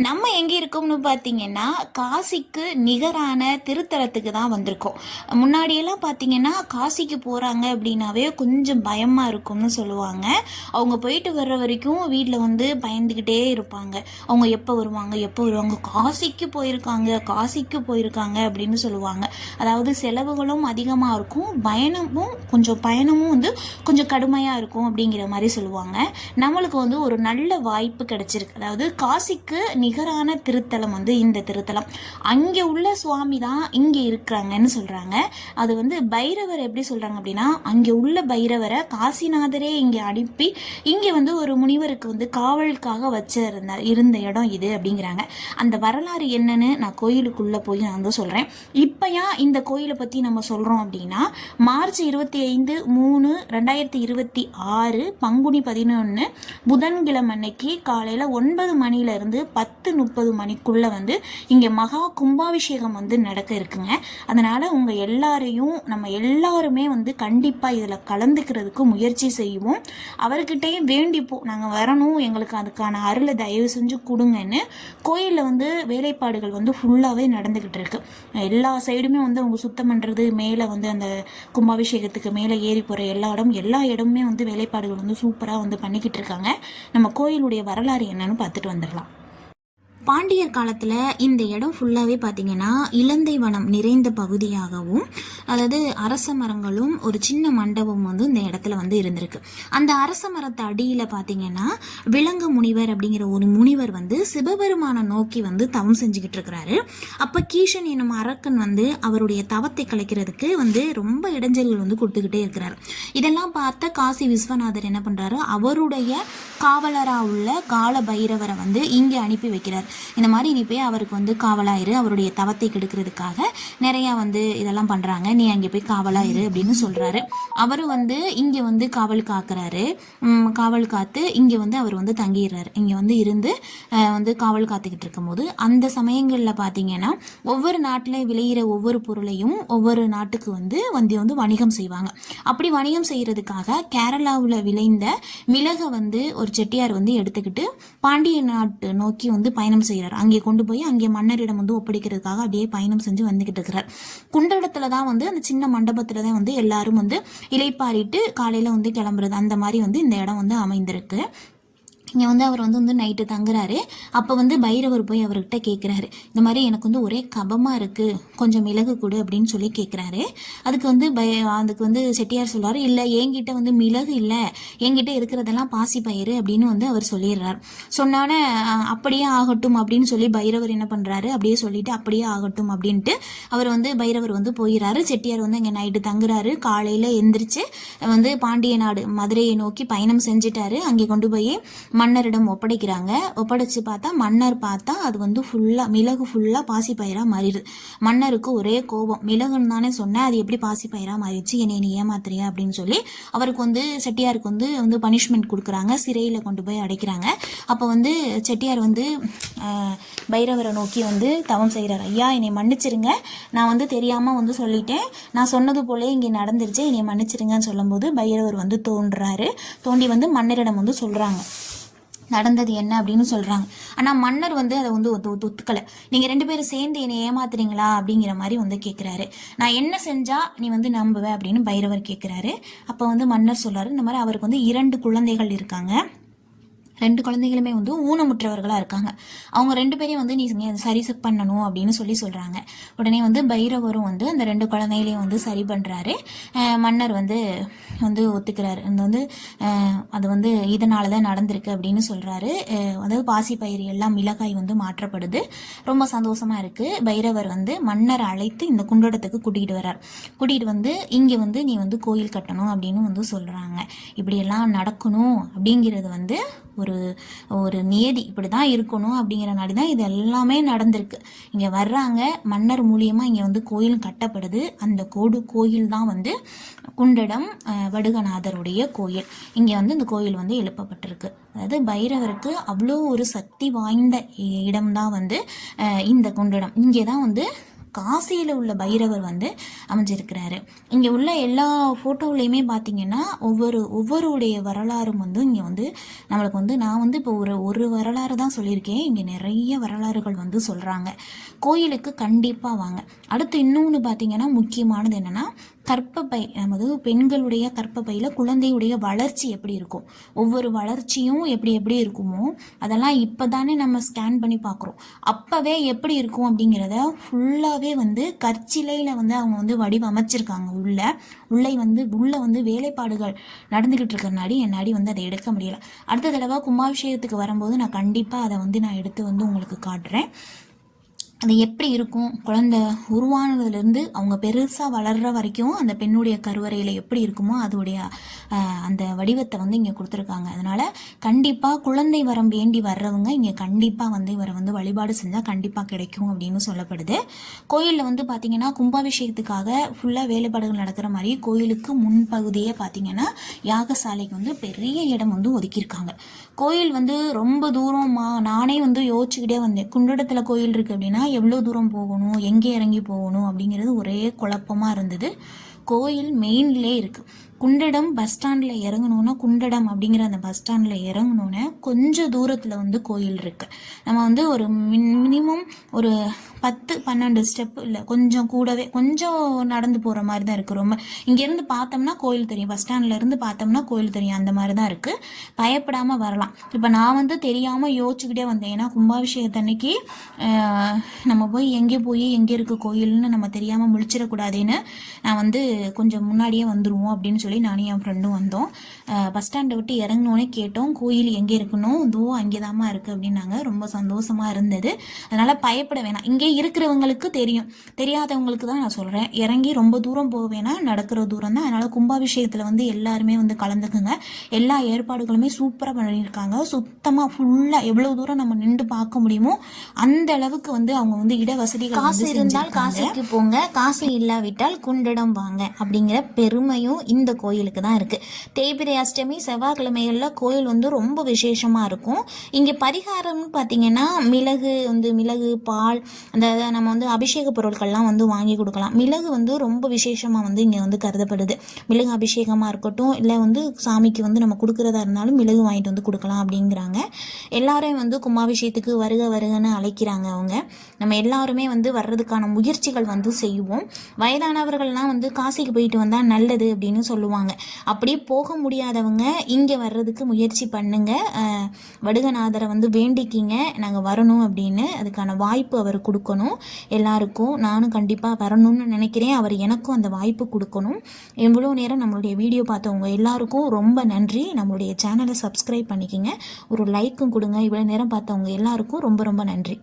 நம்ம எங்கே இருக்கோம்னு பார்த்தீங்கன்னா காசிக்கு நிகரான திருத்தலத்துக்கு தான் வந்திருக்கோம். முன்னாடியெல்லாம் பார்த்தீங்கன்னா காசிக்கு போகிறாங்க அப்படின்னாவே கொஞ்சம் பயமாக இருக்கும்னு சொல்லுவாங்க. அவங்க போயிட்டு வர்ற வரைக்கும் வீட்டில் வந்து பயந்துக்கிட்டே இருப்பாங்க. அவங்க எப்போ வருவாங்க எப்போ வருவாங்க, காசிக்கு போயிருக்காங்க காசிக்கு போயிருக்காங்க அப்படின்னு சொல்லுவாங்க. அதாவது செலவுகளும் அதிகமாக இருக்கும், பயணமும் வந்து கொஞ்சம் கடுமையாக இருக்கும் அப்படிங்கிற மாதிரி சொல்லுவாங்க. நம்மளுக்கு வந்து ஒரு நல்ல வாய்ப்பு கிடைச்சிருக்கு. அதாவது காசிக்கு நிகரான திருத்தலம் வந்து இந்த திருத்தலம். அங்கே உள்ள சுவாமி தான் இங்கே இருக்கிறாங்கன்னு சொல்கிறாங்க. அது வந்து பைரவர் எப்படி சொல்கிறாங்க அப்படின்னா, அங்கே உள்ள பைரவரை காசிநாதரே இங்கே அனுப்பி இங்கே வந்து ஒரு முனிவருக்கு வந்து காவலுக்காக இருந்த இடம் இது அப்படிங்கிறாங்க. அந்த வரலாறு என்னன்னு நான் கோயிலுக்குள்ளே போய் நான் வந்து சொல்கிறேன். இப்போ ஏன் இந்த கோயிலை பற்றி நம்ம சொல்கிறோம் அப்படின்னா, மார்ச் 25/3/2026 பங்குனி 11 புதன்கிழமை அன்னைக்கு காலையில் 9 மணிலேருந்து 10:30 மணிக்குள்ளே வந்து இங்கே மகா கும்பாபிஷேகம் வந்து நடக்க இருக்குங்க. அதனால் உங்கள் நம்ம எல்லாருமே வந்து கண்டிப்பாக இதில் கலந்துக்கிறதுக்கு முயற்சி செய்வோம். அவர்கிட்டயே வேண்டிப்போம், நாங்கள் வரணும், எங்களுக்கு அதுக்கான அருளை தயவு செஞ்சு கொடுங்கன்னு. கோயிலில் வந்து வேலைப்பாடுகள் வந்து ஃபுல்லாகவே நடந்துக்கிட்டு இருக்கு. எல்லா சைடுமே வந்து அவங்க சுத்தம் பண்ணுறது, மேலே வந்து அந்த கும்பாபிஷேகத்துக்கு மேலே ஏறி போகிற எல்லா இடமுமே வந்து வேலைப்பாடுகள் வந்து சூப்பராக வந்து பண்ணிக்கிட்டு இருக்காங்க. நம்ம கோயிலுடைய வரலாறு என்னன்னு பார்த்துட்டு வந்துடலாம். பாண்டியர் காலத்தில் இந்த இடம் ஃபுல்லாகவே பார்த்தீங்கன்னா இலந்தை வனம் நிறைந்த பகுதியாகவும், அதாவது அரச மரங்களும் ஒரு சின்ன மண்டபம் வந்து இந்த இடத்துல வந்து இருந்திருக்கு. அந்த அரச மரத்து அடியில் பார்த்தீங்கன்னா விலங்கு முனிவர் அப்படிங்கிற ஒரு முனிவர் வந்து சிவபெருமானை நோக்கி வந்து தவம் செஞ்சுக்கிட்டு இருக்கிறாரு. அப்போ கீஷன் என்னும் அரக்கன் வந்து அவருடைய தவத்தை கலைக்கிறதுக்கு வந்து ரொம்ப இடைஞ்சல்கள் வந்து கொடுத்துக்கிட்டே இருக்கிறார். இதெல்லாம் பார்த்த காசி விஸ்வநாதர் என்ன பண்ணுறாரு, அவருடைய காவலராக உள்ள கால பைரவரை வந்து இங்கே அனுப்பி வைக்கிறார். இந்த மாதிரி நீ போய் அவருக்கு வந்து காவலாயிரு, அவருடைய தவத்தை கெடுக்கிறதுக்காக நிறையா வந்து இதெல்லாம் பண்ணுறாங்க, நீ அங்கே போய் காவலாயிரு அப்படின்னு சொல்கிறாரு. அவரும் வந்து இங்கே வந்து காவல் காக்குறாரு. காவல் காத்து இங்கே வந்து அவர் வந்து தங்கிடுறாரு. இங்கே வந்து இருந்து வந்து காவல் காத்துக்கிட்டு இருக்கும்போது அந்த சமயங்களில் பார்த்தீங்கன்னா ஒவ்வொரு நாட்டில் விளையிற ஒவ்வொரு பொருளையும் ஒவ்வொரு நாட்டுக்கு வந்து வணிகம் செய்வாங்க. அப்படி வணிகம் செய்கிறதுக்காக கேரளாவில் விளைந்த மிளகை வந்து ஒரு செட்டியார் வந்து எடுத்துக்கிட்டு பாண்டிய நாட்டு நோக்கி வந்து பயணம் செய்கிறார். அங்கே கொண்டு போய் அங்கே மன்னரிடம் வந்து ஒப்படைக்கிறதுக்காக அப்படியே பயணம் செஞ்சு வந்துகிட்டு இருக்கிறார். குண்டடத்துல தான் வந்து அந்த சின்ன மண்டபத்துல தான் வந்து எல்லாரும் வந்து இலைப்பாரிட்டு காலையில வந்து கிளம்புறது, அந்த மாதிரி வந்து இந்த இடம் வந்து அமைந்திருக்கு. இங்கே வந்து அவர் வந்து நைட்டு தங்குறாரு. அப்போ வந்து பைரவர் போய் அவர்கிட்ட கேட்குறாரு, இந்த மாதிரி எனக்கு வந்து ஒரே கபமாக இருக்குது, கொஞ்சம் மிளகு கொடு அப்படின்னு சொல்லி கேட்குறாரு. அதுக்கு வந்து செட்டியார் சொல்கிறாரு, இல்லை என்கிட்ட வந்து மிளகு இல்லை, என்கிட்ட இருக்கிறதெல்லாம் பாசி பயிறு அப்படின்னு வந்து அவர் சொல்லிடுறார். சொன்னோன்னே அப்படியே ஆகட்டும் அப்படின்னு சொல்லி பைரவர் என்ன பண்ணுறாரு, அப்படியே சொல்லிட்டு அப்படியே ஆகட்டும் அப்படின்ட்டு அவர் வந்து பைரவர் வந்து போயிடுறாரு. செட்டியார் வந்து இங்கே நைட்டு தங்குறாரு. காலையில் எந்திரிச்சு வந்து பாண்டிய நாடு மதுரையை நோக்கி பயணம் செஞ்சுட்டாரு. அங்கே கொண்டு போய் மன்னரிடம் ஒப்படைக்கிறாங்க. ஒப்படைச்சு மன்னர் பார்த்தா அது வந்து மிளகு ஃபுல்லாக பாசி பயிராக மாறிடுது. மன்னருக்கு ஒரே கோபம், மிளகுன்னு தானே சொன்னேன், அது எப்படி பாசி பயிராக மாறிடுச்சு, என்னை நீ ஏமாத்துறியா அப்படின்னு சொல்லி அவருக்கு வந்து செட்டியாருக்கு வந்து பனிஷ்மெண்ட் கொடுக்குறாங்க, சிறையில் கொண்டு போய் அடைக்கிறாங்க. அப்போ வந்து செட்டியார் வந்து பைரவரை நோக்கி வந்து தவம் செய்கிறார். ஐயா என்னை மன்னிச்சிருங்க, நான் வந்து தெரியாமல் வந்து சொல்லிட்டேன், நான் சொன்னது போலே இங்கே நடந்துருச்சு, என்னை மன்னிச்சிருங்கன்னு சொல்லும்போது பைரவர் வந்து தோண்டி வந்து மன்னரிடம் வந்து சொல்கிறாங்க நடந்தது என்ன அப்படின்னு சொல்கிறாங்க. ஆனால் மன்னர் வந்து அதை வந்து ஒத்துக்கலை. நீங்கள் 2 பேரும் சேர்ந்து என்னை ஏமாத்துறீங்களா அப்படிங்கிற மாதிரி வந்து கேட்குறாரு. நான் என்ன செஞ்சால் நீ வந்து நம்புவேன் அப்படின்னு பைரவர் கேட்குறாரு. அப்போ வந்து மன்னர் சொல்கிறாரு, இந்த மாதிரி அவருக்கு வந்து 2 குழந்தைகள் இருக்காங்க. 2 குழந்தைகளுமே வந்து ஊனமுற்றவர்களாக இருக்காங்க. அவங்க 2 பேரையும் வந்து நீ சரி பண்ணணும் அப்படின்னு சொல்கிறாங்க. உடனே வந்து பைரவரும் வந்து அந்த 2 குழந்தைகளையும் வந்து சரி பண்ணுறாரு. மன்னர் வந்து ஒத்துக்கிறாரு. அது வந்து இதனால தான் நடந்திருக்கு அப்படின்னு சொல்கிறாரு. அதாவது பாசி பயிர் எல்லாம் மிளகாய் வந்து மாற்றப்படுது. ரொம்ப சந்தோஷமாக இருக்குது. பைரவர் வந்து மன்னர் அழைத்து இந்த குண்டடத்துக்கு கூட்டிகிட்டு வர்றார். கூட்டிகிட்டு வந்து இங்கே வந்து நீ வந்து கோயில் கட்டணும் அப்படின்னு வந்து சொல்கிறாங்க. இப்படியெல்லாம் நடக்கணும் அப்படிங்கிறது வந்து ஒரு நியதி, இப்படி தான் இருக்கணும் அப்படிங்கிறனால தான் இது எல்லாமே நடந்திருக்கு. இங்கே வர்றாங்க, மன்னர் மூலியமாக இங்கே வந்து கோயில் கட்டப்படுது. அந்த கோயில் தான் வந்து குண்டடம் வடுகநாதருடைய கோயில். இங்கே வந்து இந்த கோயில் வந்து எழுப்பப்பட்டிருக்கு. அதாவது பைரவருக்கு அவ்வளோ ஒரு சக்தி வாய்ந்த இடம்தான் வந்து இந்த குண்டடம். இங்கே தான் வந்து காசியில் உள்ள பைரவர் வந்து அமைஞ்சிருக்கிறாரு. இங்கே உள்ள எல்லா ஃபோட்டோவிலையுமே பார்த்தீங்கன்னா ஒவ்வொருடைய வரலாறும் வந்து இங்கே வந்து நம்மளுக்கு வந்து நான் வந்து இப்போ ஒரு வரலாறு தான் சொல்லியிருக்கேன். இங்கே நிறைய வரலாறுகள் வந்து சொல்கிறாங்க. கோயிலுக்கு கண்டிப்பாக வாங்க. அடுத்து இன்னொன்று பார்த்தீங்கன்னா முக்கியமானது என்னென்னா கர்ப்பப்பை, நமது பெண்களுடைய கர்ப்பப்பையில் குழந்தையுடைய வளர்ச்சி எப்படி இருக்கும், ஒவ்வொரு வளர்ச்சியும் எப்படி எப்படி இருக்குமோ அதெல்லாம் இப்போ தானே நம்ம ஸ்கேன் பண்ணி பார்க்குறோம். அப்போவே எப்படி இருக்கும் அப்படிங்கிறத ஃபுல்லாகவே வந்து கற்சிலையில் வந்து அவங்க வந்து வடிவமைச்சிருக்காங்க. உள்ளே வந்து வேலைப்பாடுகள் நடந்துக்கிட்டு இருக்கிறனாடி என்னாடி வந்து அதை எடுக்க முடியலை. அடுத்த தடவை கும்பாபிஷேகத்துக்கு வரும்போது நான் கண்டிப்பாக அதை வந்து நான் எடுத்து வந்து உங்களுக்கு காட்டுறேன். அது எப்படி இருக்கும், குழந்தை உருவானதுலேருந்து அவங்க பெருசாக வளர்கிற வரைக்கும் அந்த பெண்ணுடைய கருவறையில் எப்படி இருக்குமோ அதோடைய அந்த வடிவத்தை வந்து இங்கே கொடுத்துருக்காங்க. அதனால் கண்டிப்பாக குழந்தை வரம் வேண்டி வர்றவங்க இங்கே கண்டிப்பாக வந்து இவரை வந்து வழிபாடு செஞ்சால் கண்டிப்பாக கிடைக்கும் அப்படின்னு சொல்லப்படுது. கோயிலில் வந்து பார்த்திங்கன்னா கும்பாபிஷேகத்துக்காக ஃபுல்லாக வேலைப்பாடுகள் நடக்கிற மாதிரி கோயிலுக்கு முன்பகுதியே பார்த்திங்கன்னா யாகசாலைக்கு வந்து பெரிய இடம் வந்து ஒதுக்கியிருக்காங்க. கோயில் வந்து ரொம்ப தூரமாக நானே வந்து யோசிச்சுக்கிட்டே வந்தேன். குண்டடத்தில் கோயில் இருக்குது அப்படின்னா எவ்வளோ தூரம் போகணும், எங்கே இறங்கி போகணும் அப்படிங்கிறது ஒரே குழப்பமாக இருந்தது. கோயில் மெயின்லே இருக்குது. குண்டடம் பஸ் ஸ்டாண்டில் இறங்கணுன்னா குண்டடம் அப்படிங்கிற அந்த பஸ் ஸ்டாண்டில் இறங்கணுன்னு கொஞ்சம் தூரத்தில் வந்து கோயில் இருக்குது. நம்ம வந்து ஒரு மினிமம் ஒரு 10-12 ஸ்டெப்பு இல்லை கொஞ்சம் கூடவே கொஞ்சம் நடந்து போகிற மாதிரி தான் இருக்குது. ரொம்ப இங்கேருந்து பார்த்தோம்னா கோயில் தெரியும், பஸ் ஸ்டாண்ட்லேருந்து பார்த்தோம்னா கோயில் தெரியும், அந்த மாதிரி தான் இருக்குது. பயப்படாமல் வரலாம். இப்போ நான் வந்து தெரியாமல் யோசிச்சுக்கிட்டே வந்தேன். ஏன்னா கும்பாபிஷேகத்தன்னைக்கு நம்ம போய் எங்கே இருக்குது கோயில்னு நம்ம தெரியாமல் முழிச்சிடக்கூடாதுன்னு நான் வந்து கொஞ்சம் முன்னாடியே வந்துடுவோம் அப்படின்னு சொல்லி நானும் என் ஃப்ரெண்டும் வந்தோம். பஸ் ஸ்டாண்டை விட்டு இறங்கினோன்னே கேட்டோம் கோயில் எங்கே இருக்கணும், இதோ அங்கே தாம்மா இருக்குது அப்படின்னாங்க. ரொம்ப சந்தோஷமாக இருந்தது. அதனால் பயப்பட வேணாம். இங்கே இருக்கிறவங்களுக்கு தெரியும், தெரியாதவங்களுக்கு தான் நான் சொல்கிறேன். இறங்கி ரொம்ப தூரம் போக வேணாம், நடக்கிற தூரம் தான். அதனால் கும்பாபிஷேகத்தில் வந்து எல்லாருமே வந்து கலந்துக்குங்க. எல்லா ஏற்பாடுகளுமே சூப்பராக பண்ணியிருக்காங்க. சுத்தமாக ஃபுல்லாக எவ்வளோ தூரம் நம்ம நின்று பார்க்க முடியுமோ அந்த அளவுக்கு வந்து அவங்க வந்து இட வசதிகள், காசு இருந்தால் காசிக்கு போங்க, காசு இல்லாவிட்டால் குண்டடம் வாங்க அப்படிங்கிற பெருமையும் இந்த கோயிலுக்கு தான் இருக்குது. தேய்பிரை அஷ்டமி செவ்வாய்க்கிழமைகளில் கோயில் வந்து ரொம்ப விசேஷமாக இருக்கும். இங்கே பரிகாரம்னு பார்த்தீங்கன்னா மிளகு பால் அந்த நம்ம வந்து அபிஷேக பொருட்கள்லாம் வந்து வாங்கி கொடுக்கலாம். மிளகு வந்து ரொம்ப விசேஷமாக வந்து இங்கே வந்து கருதப்படுது. மிளகு அபிஷேகமாக இருக்கட்டும், இல்லை வந்து சாமிக்கு வந்து நம்ம கொடுக்குறதா இருந்தாலும் மிளகு வாங்கிட்டு வந்து கொடுக்கலாம் அப்படிங்கிறாங்க. எல்லாரையும் வந்து கும்பாபிஷேகத்துக்கு வருகன்னு அழைக்கிறாங்க அவங்க. நம்ம எல்லாருமே வந்து வர்றதுக்கான முயற்சிகள் வந்து செய்வோம். வயதானவர்கள்லாம் வந்து காசிக்கு போயிட்டு வந்தால் நல்லது அப்படின்னு சொல்லுவாங்க. அப்படியே போக முடியாதவங்க இங்கே வர்றதுக்கு முயற்சி பண்ணுங்க. வடுகநாதரை வந்து வேண்டிக்கிங்க, நாங்கள் வரணும் அப்படின்னு. அதுக்கான வாய்ப்பு அவர் கொடுக்கணும் எல்லாருக்கும். நானும் கண்டிப்பாக வரணும்னு நினைக்கிறேன். அவர் எனக்கும் அந்த வாய்ப்பு கொடுக்கணும். எவ்வளோ நேரம் நம்மளுடைய வீடியோ பார்த்தவங்க எல்லாருக்கும் ரொம்ப நன்றி. நம்மளுடைய சேனலை சப்ஸ்கிரைப் பண்ணிக்கோங்க, ஒரு லைக்கும் கொடுங்க. இவ்வளோ நேரம் பார்த்தவங்க எல்லாருக்கும் ரொம்ப ரொம்ப நன்றி.